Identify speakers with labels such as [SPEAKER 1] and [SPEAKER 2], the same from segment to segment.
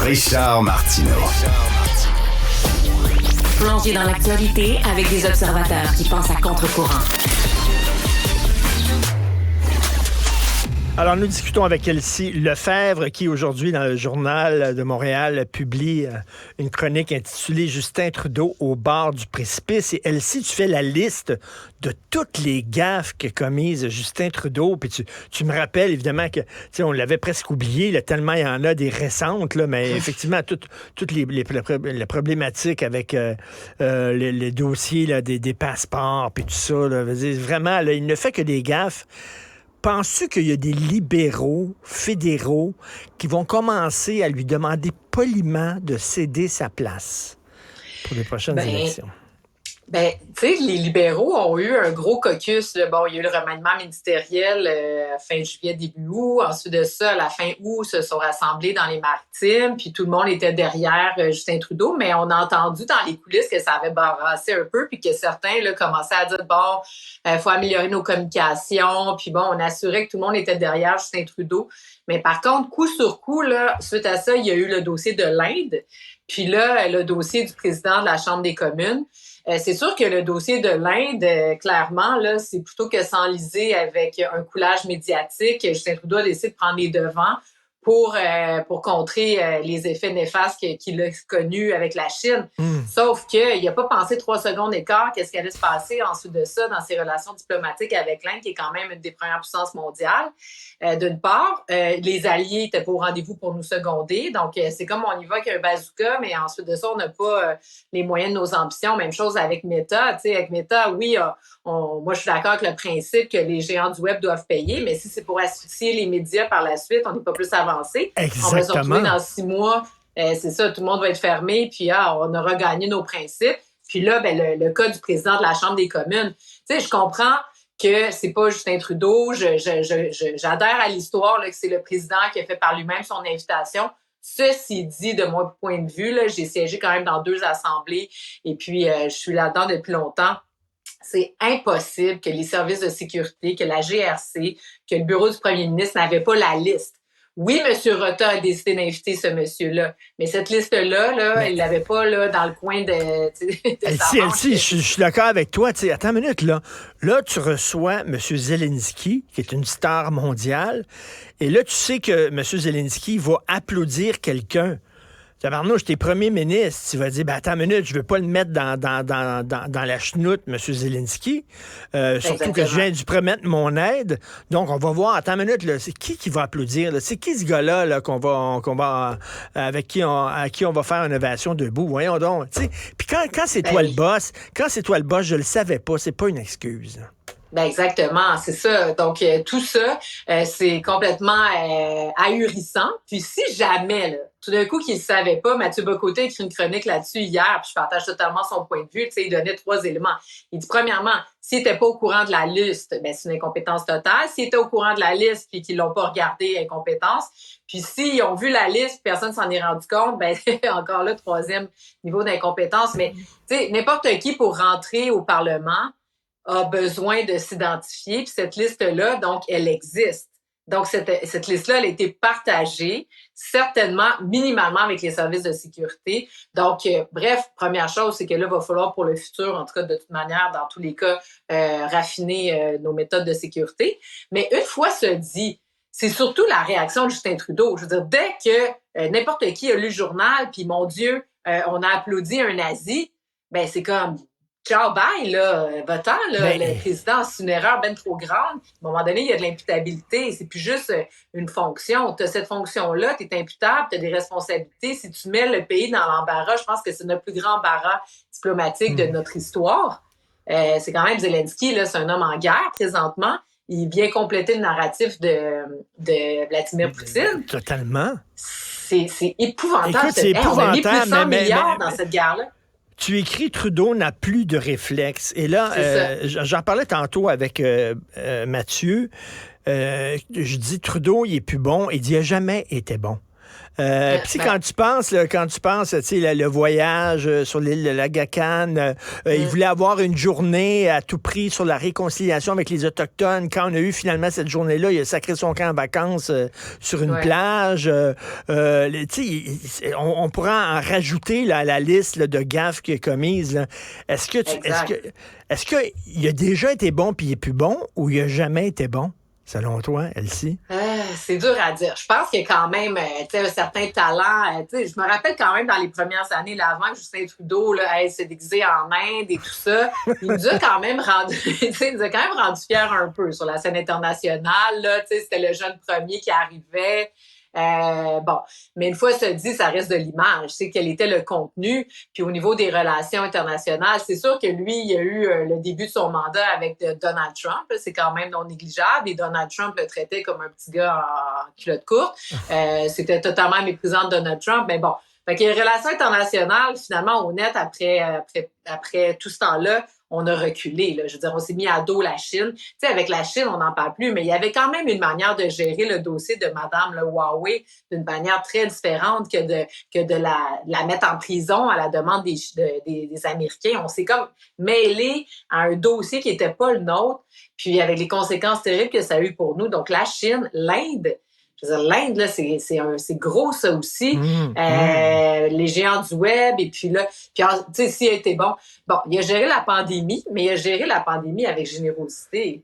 [SPEAKER 1] Richard Martineau.
[SPEAKER 2] Plongé dans l'actualité avec des observateurs qui pensent à contre-courant.
[SPEAKER 3] Alors, nous discutons avec Elsie Lefebvre, qui aujourd'hui, dans le Journal de Montréal, publie une chronique intitulée « Justin Trudeau au bord du précipice ». Et Elsie, tu fais la liste de toutes les gaffes qu'a commises Justin Trudeau. Puis tu me rappelles, évidemment, que on l'avait presque oublié, là, tellement il y en a des récentes, là, mais effectivement, toutes les problématiques avec les dossiers là, des passeports, puis tout ça, là, vraiment, là, il ne fait que des gaffes. Penses-tu qu'il y a des libéraux fédéraux qui vont commencer à lui demander poliment de céder sa place pour les prochaines élections?
[SPEAKER 4] Tu sais, les libéraux ont eu un gros caucus. Là. Bon, il y a eu le remaniement ministériel fin juillet, début août. Ensuite de ça, à la fin août, se sont rassemblés dans les Maritimes. Puis tout le monde était derrière Justin Trudeau. Mais on a entendu dans les coulisses que ça avait barrassé un peu. Puis que certains là, commençaient à dire, faut améliorer nos communications. Puis bon, on assurait que tout le monde était derrière Justin Trudeau. Mais par contre, coup sur coup, là, suite à ça, il y a eu le dossier de l'Inde. Puis là, le dossier du président de la Chambre des communes. C'est sûr que le dossier de l'Inde, clairement, là, c'est plutôt que s'enliser avec un coulage médiatique. Justin Trudeau a décidé de prendre les devants pour contrer les effets néfastes qu'il a connus avec la Chine. Sauf qu'il n'a pas pensé 3 secondes d'écart qu'est-ce qui allait se passer ensuite de ça dans ses relations diplomatiques avec l'Inde, qui est quand même une des premières puissances mondiales. D'une part, les alliés étaient pas au rendez-vous pour nous seconder. Donc, c'est comme on y va avec un bazooka, mais ensuite de ça, on n'a pas les moyens de nos ambitions. Même chose avec Meta. Tu sais, avec Meta, oui, moi, je suis d'accord avec le principe que les géants du web doivent payer, mais si c'est pour asphyxier les médias par la suite, on n'est pas plus avancé.
[SPEAKER 3] Exactement.
[SPEAKER 4] On va se retrouver dans 6 mois. C'est ça, tout le monde va être fermé, puis on aura gagné nos principes. Puis là, le cas du président de la Chambre des communes. Tu sais, je comprends que c'est pas Justin Trudeau. J'adhère à l'histoire là, que c'est le président qui a fait par lui-même son invitation. Ceci dit, de mon point de vue, là, j'ai siégé quand même dans 2 assemblées et puis je suis là-dedans depuis longtemps. C'est impossible que les services de sécurité, que la GRC, que le bureau du premier ministre n'avaient pas la liste. Oui, M. Rota a décidé d'inviter ce monsieur-là, mais cette liste-là, il l'avait pas là, dans le coin de sa manche.
[SPEAKER 3] Je suis d'accord avec toi. Attends une minute, là. Là, tu reçois M. Zelensky, qui est une star mondiale, et là, tu sais que M. Zelensky va applaudir quelqu'un. Tabarnouche, t'es premier ministre, tu vas dire, attends une minute, je veux pas le mettre dans la chenoute, M. Zelensky, surtout que je viens de promettre mon aide. Donc, on va voir, attends une minute, là, c'est qui va applaudir, là? C'est qui ce gars-là, là, à qui on va faire une ovation debout? Voyons donc, tu sais. Puis quand c'est toi le boss, je le savais pas, c'est pas une excuse.
[SPEAKER 4] Exactement, c'est ça. Donc, tout ça, c'est complètement ahurissant. Puis si jamais, là, tout d'un coup, qu'il ne savait pas, Mathieu Bocoté a écrit une chronique là-dessus hier, puis je partage totalement son point de vue. Tu sais, il donnait 3 éléments. Il dit, premièrement, s'il n'était pas au courant de la liste, c'est une incompétence totale. S'il était au courant de la liste puis qu'ils l'ont pas regardé, incompétence. Puis s'ils ont vu la liste, personne s'en est rendu compte, c'est encore là, 3e niveau d'incompétence. Mais, tu sais, n'importe qui pour rentrer au Parlement a besoin de s'identifier. Puis cette liste-là, donc, elle existe. Donc, cette liste-là, elle a été partagée, certainement, minimalement avec les services de sécurité. Donc, bref, première chose, c'est que là, il va falloir pour le futur, en tout cas, de toute manière, dans tous les cas, raffiner nos méthodes de sécurité. Mais une fois ce dit, c'est surtout la réaction de Justin Trudeau. Je veux dire, dès que n'importe qui a lu le journal, puis mon Dieu, on a applaudi un nazi, c'est comme... Ciao, bye, là, va-t'en, là, le président, c'est une erreur bien trop grande. À un moment donné, il y a de l'imputabilité. C'est plus juste une fonction. Tu as cette fonction-là, tu es imputable, tu as des responsabilités. Si tu mets le pays dans l'embarras, je pense que c'est notre plus grand embarras diplomatique de notre histoire. C'est quand même Zelensky, là, c'est un homme en guerre présentement. Il vient compléter le narratif de Vladimir Poutine.
[SPEAKER 3] Totalement.
[SPEAKER 4] C'est épouvantable.
[SPEAKER 3] Écoute, c'est épouvantable.
[SPEAKER 4] On a mis plus de 100 milliards dans cette guerre-là.
[SPEAKER 3] Tu écris Trudeau n'a plus de réflexe. Et là, j'en parlais tantôt avec Mathieu. Je dis Trudeau, il est plus bon. Il dit, il n'a jamais été bon. Puis quand tu penses, tu sais, le voyage sur l'île de l'Agacan, il voulait avoir une journée à tout prix sur la réconciliation avec les Autochtones. Quand on a eu finalement cette journée-là, il a sacré son camp en vacances sur une plage. Tu sais, on pourra en rajouter là, à la liste là, de gaffes qu'il a commises. Là. Est-ce qu'il a déjà été bon puis il est plus bon ou il a jamais été bon? Selon toi, Elsie?
[SPEAKER 4] C'est dur à dire. Je pense qu'il y a quand même un certain talent. Je me rappelle quand même dans les premières années, là, avant que Justin Trudeau s'est déguisé en Inde et tout ça, il nous a quand même rendu fiers un peu sur la scène internationale. Là, c'était le jeune premier qui arrivait. Mais une fois ça dit, ça reste de l'image. C'est quel était le contenu. Puis au niveau des relations internationales, c'est sûr que lui, il a eu le début de son mandat avec Donald Trump. Là, c'est quand même non négligeable. Et Donald Trump le traitait comme un petit gars en culotte courte. C'était totalement méprisant de Donald Trump. Mais bon, fait que les relations internationales, finalement, honnêtes, après tout ce temps-là, on a reculé. Là. Je veux dire, on s'est mis à dos la Chine. Tu sais, avec la Chine, on n'en parle plus, mais il y avait quand même une manière de gérer le dossier de Madame le Huawei d'une manière très différente que de la mettre en prison à la demande des Américains. On s'est comme mêlé à un dossier qui n'était pas le nôtre, puis avec les conséquences terribles que ça a eu pour nous. Donc, la Chine, l'Inde, je veux dire, l'Inde, là, c'est gros, ça aussi. Les géants du web, et puis là, tu sais, s'il a été bon, il a géré la pandémie, mais il a géré la pandémie avec générosité.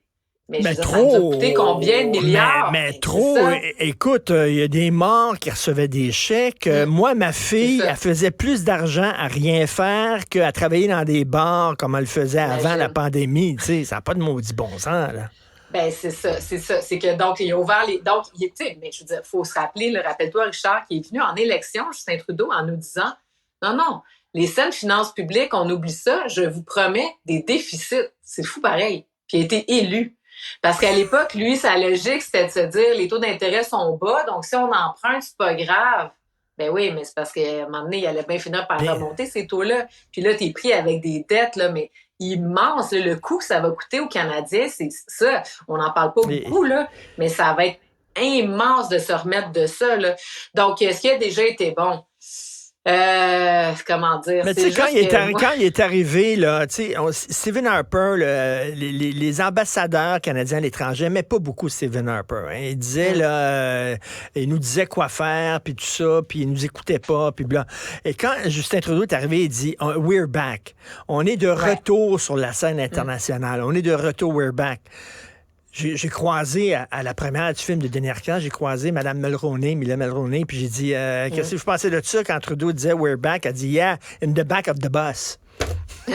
[SPEAKER 4] Mais
[SPEAKER 3] trop!
[SPEAKER 4] Ça nous a coûté combien de milliards?
[SPEAKER 3] Mais trop! Écoute, il y a des morts qui recevaient des chèques. Moi, ma fille, elle faisait plus d'argent à rien faire qu'à travailler dans des bars comme elle le faisait avant la pandémie. Tu sais, ça n'a pas de maudit bon sens, là.
[SPEAKER 4] Ben, c'est ça. C'est que, donc, il a ouvert les. Donc, tu sais, mais je veux dire, il faut se rappeler, rappelle-toi, Richard, qui est venu en élection, Justin Trudeau, en nous disant non, les saines finances publiques, on oublie ça, je vous promets des déficits. C'est fou pareil. Puis il a été élu. Parce qu'à l'époque, lui, sa logique, c'était de se dire les taux d'intérêt sont bas, donc si on emprunte, c'est pas grave. Ben oui, mais c'est parce qu'à un moment donné, il allait bien finir par remonter ces taux-là. Puis là, t'es pris avec des dettes, là, mais immense. Là, le coût que ça va coûter aux Canadiens, c'est ça. On n'en parle pas beaucoup, là, mais ça va être immense de se remettre de ça. Là. Donc, est-ce qu'il a déjà été bon? Comment dire?
[SPEAKER 3] Mais tu sais, quand il est arrivé, là, tu sais, Stephen Harper, les ambassadeurs canadiens à l'étranger n'aimaient pas beaucoup Stephen Harper. Hein. Il disait, il nous disait quoi faire, puis tout ça, puis il nous écoutait pas, puis bla. Et quand Justin Trudeau est arrivé, il dit, we're back. On est de retour sur la scène internationale. On est de retour, we're back. J'ai croisé à la première du film de Denis Arcand, j'ai croisé Mme Mila Mulroney, puis j'ai dit, qu'est-ce que vous pensez de ça quand Trudeau disait we're back? Elle dit, yeah, in the back of the bus. C'est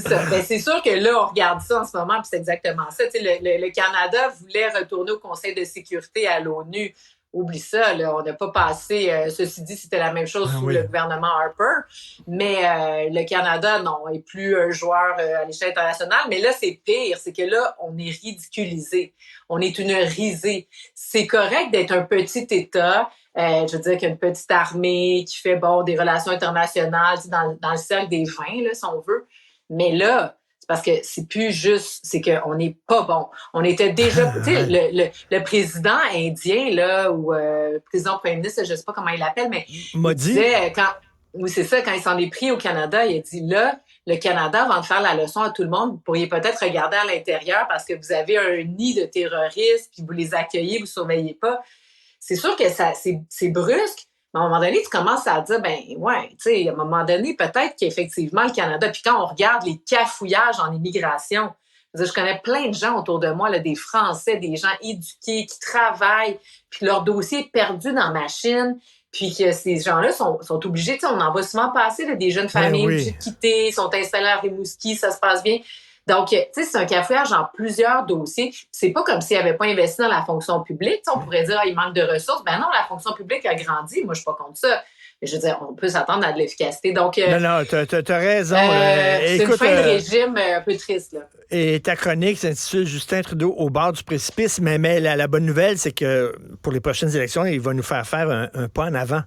[SPEAKER 3] ça. Ben, c'est sûr que là, on regarde ça en ce moment, puis c'est exactement ça. Tu sais, le Canada voulait retourner au Conseil de sécurité à l'ONU. Oublie ça, là, on n'a pas passé... ceci dit, c'était la même chose sous le gouvernement Harper, mais le Canada, non, est plus un joueur à l'échelle internationale. Mais là, c'est pire, c'est que là, on est ridiculisé. On est une risée. C'est correct d'être un petit État, je veux dire qu'il y a une petite armée qui fait, des relations internationales dans le cercle des 20, là, si on veut. Mais là... Parce que c'est plus juste, c'est qu'on n'est pas bon. On était déjà, tu sais, le président indien, là, ou le président premier ministre, je ne sais pas comment il l'appelle, mais il disait, c'est ça, quand il s'en est pris au Canada, il a dit, là, le Canada, avant de faire la leçon à tout le monde, vous pourriez peut-être regarder à l'intérieur parce que vous avez un nid de terroristes, puis vous les accueillez, vous ne surveillez pas. C'est sûr que c'est brusque. Mais à un moment donné, tu commences à dire, tu sais, à un moment donné, peut-être qu'effectivement, le Canada, puis quand on regarde les cafouillages en immigration, je connais plein de gens autour de moi, là, des Français, des gens éduqués, qui travaillent, puis leur dossier est perdu dans ma Chine, puis que ces gens-là sont obligés, tu sais, on en voit souvent passer, là, des jeunes familles obligées de quitter, sont installés à Rimouski, ça se passe bien. Donc, tu sais, c'est un cafouillage en plusieurs dossiers. C'est pas comme s'ils n'avaient pas investi dans la fonction publique. T'sais, on pourrait dire, il manque de ressources. Ben non, la fonction publique a grandi. Moi, je suis pas contre ça. Mais je veux dire, on peut s'attendre à de l'efficacité. Donc, non, t'as raison.
[SPEAKER 4] C'est une fin de régime un peu triste, là.
[SPEAKER 3] Et ta chronique s'intitule Justin Trudeau au bord du précipice. Mais la bonne nouvelle, c'est que pour les prochaines élections, il va nous faire un pas en avant.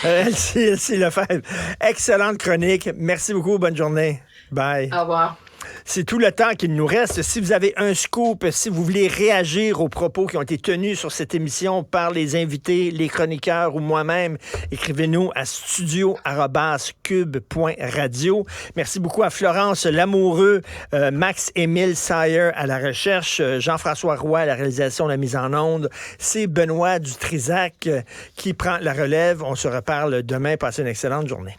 [SPEAKER 3] Elsie Lefebvre. Excellente chronique. Merci beaucoup. Bonne journée. Bye.
[SPEAKER 4] Au revoir.
[SPEAKER 3] C'est tout le temps qu'il nous reste. Si vous avez un scoop, si vous voulez réagir aux propos qui ont été tenus sur cette émission par les invités, les chroniqueurs ou moi-même, écrivez-nous à studio@cube.radio. Merci beaucoup à Florence Lamoureux, Max-Émile Sayer à la recherche, Jean-François Roy à la réalisation de la mise en onde. C'est Benoît Dutrisac qui prend la relève. On se reparle demain. Passez une excellente journée.